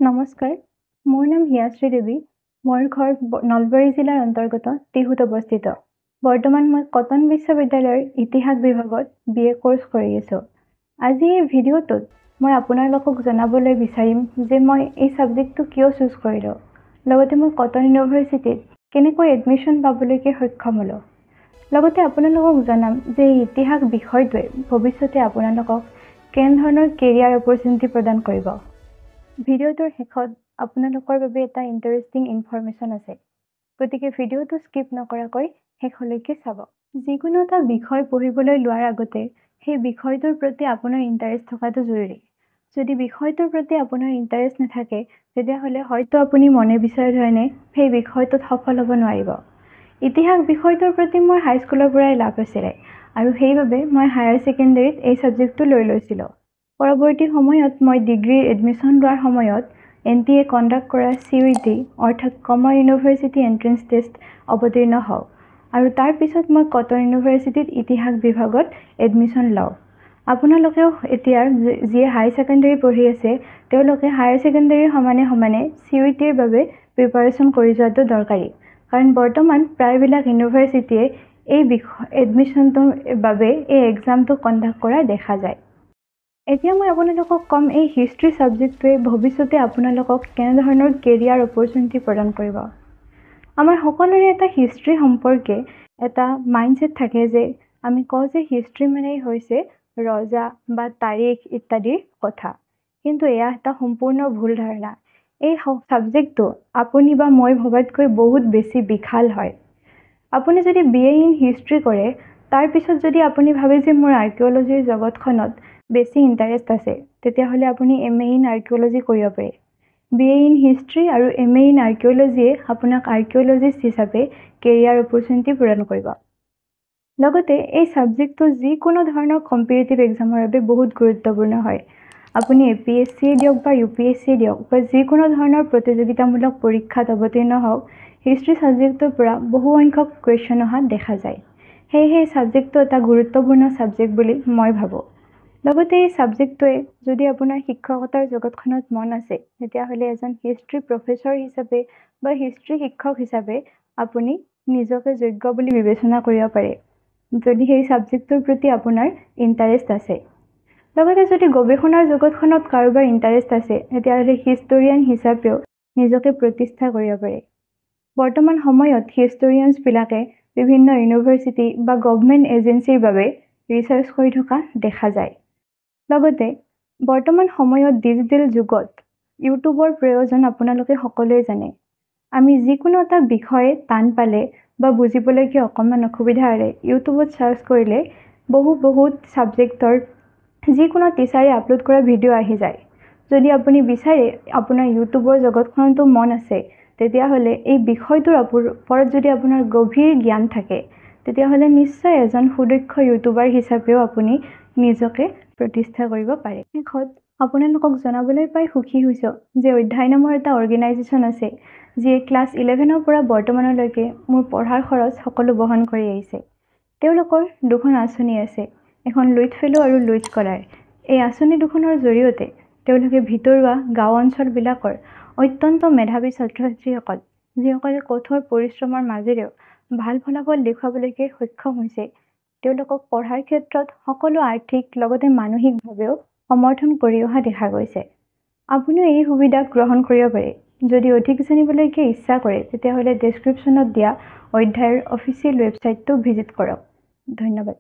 নমস্কাৰ, মোৰ নাম হিয়াশ্ৰী দেৱী। মোৰ ঘৰ নলবাৰী জিলাৰ অন্তৰ্গত টিহুত অৱস্থিত। বৰ্তমান মই কটন বিশ্ববিদ্যালয়ৰ ইতিহাস বিভাগত BA কোৰ্চ কৰি আছোঁ। আজি এই ভিডিঅ'টোত মই আপোনালোকক জনাবলৈ বিচাৰিম যে মই এই ছাবজেক্টটো কিয় চুজ কৰিলোঁ, লগতে মই কটন ইউনিভাৰ্চিটিত কেনেকৈ এডমিশ্যন পাবলৈকে সক্ষম হ'লোঁ। লগতে আপোনালোকক জনাম যে এই ইতিহাস বিষয়টোৱে ভৱিষ্যতে আপোনালোকক কেনেধৰণৰ কেৰিয়াৰ অপৰচুনিটি প্ৰদান কৰিব। ভিডিঅ'টোৰ শেষত আপোনালোকৰ বাবে এটা ইণ্টাৰেষ্টিং ইনফৰমেশ্যন আছে, গতিকে ভিডিঅ'টো স্কিপ নকৰাকৈ শেষলৈকে চাব। যিকোনো এটা বিষয় পঢ়িবলৈ লোৱাৰ আগতে সেই বিষয়টোৰ প্ৰতি আপোনাৰ ইণ্টাৰেষ্ট থকাটো জৰুৰী। যদি বিষয়টোৰ প্ৰতি আপোনাৰ ইণ্টাৰেষ্ট নাথাকে, তেতিয়াহ'লে হয়তো আপুনি মনে বিচৰা ধৰণে সেই বিষয়টোত সফল হ'ব নোৱাৰিব। ইতিহাস বিষয়টোৰ প্ৰতি মোৰ হাইস্কুলৰ পৰাই লাভ আছিলে আৰু সেইবাবে মই হায়াৰ ছেকেণ্ডেৰীত এই ছাবজেক্টটো লৈছিলোঁ। পৰৱৰ্তী সময়ত মই ডিগ্ৰীৰ এডমিশ্যন লোৱাৰ সময়ত NTA কণ্ডাক্ট কৰা CUET অৰ্থাৎ কমন ইউনিভাৰ্চিটি এণ্ট্ৰেন্স টেষ্ট অৱতীৰ্ণ হওঁ আৰু তাৰ পিছত মই কটন ইউনিভাৰ্চিটিত ইতিহাস বিভাগত এডমিশ্যন লওঁ। আপোনালোকেও এতিয়া যিয়ে হায়াৰ ছেকেণ্ডেৰী পঢ়ি আছে, তেওঁলোকে হায়াৰ ছেকেণ্ডেৰীৰ সমানে CUETৰ বাবে প্ৰিপাৰেশ্যন কৰি যোৱাটো দৰকাৰী, কাৰণ বৰ্তমান প্ৰায়বিলাক ইউনিভাৰ্চিটিয়ে এই এডমিশ্যনটোৰ বাবে এই এক্সামটো কণ্ডাক্ট কৰা দেখা যায়। এতিয়া মই আপোনালোকক ক'ম এই হিষ্ট্ৰী ছাবজেক্টটোৱে ভৱিষ্যতে আপোনালোকক কেনেধৰণৰ কেৰিয়াৰ অপৰচুনিটি প্ৰদান কৰিব। আমাৰ সকলোৰে এটা হিষ্ট্ৰী সম্পৰ্কে এটা মাইণ্ডছেট থাকে যে আমি কওঁ যে হিষ্ট্ৰী মানেই হৈছে ৰজা বা তাৰিখ ইত্যাদিৰ কথা, কিন্তু এয়া এটা সম্পূৰ্ণ ভুল ধাৰণা। এই ছাবজেক্টটো আপুনি বা মই ভবাতকৈ বহুত বেছি বিশাল হয়। আপুনি যদি BA ইন হিষ্ট্ৰী কৰে, তাৰপিছত যদি আপুনি ভাবে যে মোৰ আৰ্কিঅ'লজিৰ জগতখনত বেছি ইণ্টাৰেষ্ট আছে, তেতিয়াহ'লে আপুনি MA ইন আৰ্কিঅ'লজি কৰিব পাৰে। BA ইন হিষ্ট্ৰী আৰু MA ইন আৰ্কিঅ'লজিয়ে আপোনাক আৰ্কিঅ'লজিষ্ট হিচাপে কেৰিয়াৰ অপৰচুনিটি প্ৰদান কৰিব। লগতে এই ছাবজেক্টটো যিকোনো ধৰণৰ কম্পিটিটিভ এক্সামৰ বাবে বহুত গুৰুত্বপূৰ্ণ হয়। আপুনি APSC দিয়ক বা UPSC দিয়ক বা যিকোনো ধৰণৰ প্ৰতিযোগিতামূলক পৰীক্ষাত অৱতীৰ্ণ হওক, হিষ্ট্ৰী ছাবজেক্টটোৰ পৰা বহু সংখ্যক কুৱেশ্যন অহা দেখা যায়। সেয়েহে এই ছাবজেক্টটো এটা গুৰুত্বপূৰ্ণ ছাবজেক্ট বুলি মই ভাবোঁ। লগতে এই ছাবজেক্টটোৱে যদি আপোনাৰ শিক্ষকতাৰ জগতখনত মন আছে, তেতিয়াহ'লে এজন হিষ্ট্ৰী প্ৰফেচৰ হিচাপে বা হিষ্ট্ৰী শিক্ষক হিচাপে আপুনি নিজকে যোগ্য বুলি বিবেচনা কৰিব পাৰে, যদি সেই ছাবজেক্টটোৰ প্ৰতি আপোনাৰ ইণ্টাৰেষ্ট আছে। লগতে যদি গৱেষণাৰ জগতখনত কাৰোবাৰ ইণ্টাৰেষ্ট আছে, তেতিয়াহ'লে হিষ্টৰিয়ান হিচাপেও নিজকে প্ৰতিষ্ঠা কৰিব পাৰে। বৰ্তমান সময়ত হিষ্টৰিয়ানছবিলাকে বিভিন্ন ইউনিভাৰ্চিটি বা গভৰ্ণমেণ্ট এজেঞ্চিৰ বাবে ৰিচাৰ্চ কৰি থকা দেখা যায়। লগতে বৰ্তমান সময়ত ডিজিটেল যুগত ইউটিউবৰ প্ৰয়োজন আপোনালোকে সকলোৱে জানে। আমি যিকোনো এটা বিষয়ে টান পালে বা বুজিবলৈকে অকণমান অসুবিধা হ'লে ইউটিউবত চাৰ্চ কৰিলে বহুত ছাবজেক্টৰ যিকোনো টিচাৰে আপলোড কৰা ভিডিঅ' আহি যায়। যদি আপুনি বিচাৰে আপোনাৰ ইউটিউবৰ জগতখনতো মন আছে, তেতিয়াহ'লে এই বিষয়টোৰ ওপৰত যদি আপোনাৰ গভীৰ জ্ঞান থাকে, তেতিয়াহ'লে নিশ্চয় এজন সুদক্ষ ইউটিউবাৰ হিচাপেও আপুনি নিজকে প্ৰতিষ্ঠা কৰিব পাৰে। শেষত আপোনালোকক জনাবলৈ পাই সুখী হৈছোঁ যে অধ্যায় নামৰ এটা অৰ্গেনাইজেশ্যন আছে, যিয়ে ক্লাছ 11ৰ পৰা বৰ্তমানলৈকে মোৰ পঢ়াৰ খৰচ সকলো বহন কৰি আহিছে। তেওঁলোকৰ দুখন আঁচনি আছে, এখন লুইট ফেল' আৰু লুইট স্কলাৰ। এই আঁচনি দুখনৰ জৰিয়তে তেওঁলোকে ভিতৰুৱা গাঁও অঞ্চলবিলাকৰ অত্যন্ত মেধাৱী ছাত্ৰ ছাত্ৰীসকল, যিসকলে কঠোৰ পৰিশ্ৰমৰ মাজেৰেও ভাল ফলাফল দেখুৱাবলৈকে সক্ষম হৈছে, তেওঁলোকক পঢ়াৰ ক্ষেত্ৰত সকলো আৰ্থিক লগতে মানসিকভাৱেও সমৰ্থন কৰি অহা দেখা গৈছে। আপুনিও এই সুবিধা গ্ৰহণ কৰিব পাৰে। যদি অধিক জানিবলৈকে ইচ্ছা কৰে, তেতিয়াহ'লে ডেছক্ৰিপশ্যনত দিয়া অধ্যায়ৰ অফিচিয়েল ৱেবছাইটটো ভিজিট কৰক। ধন্যবাদ।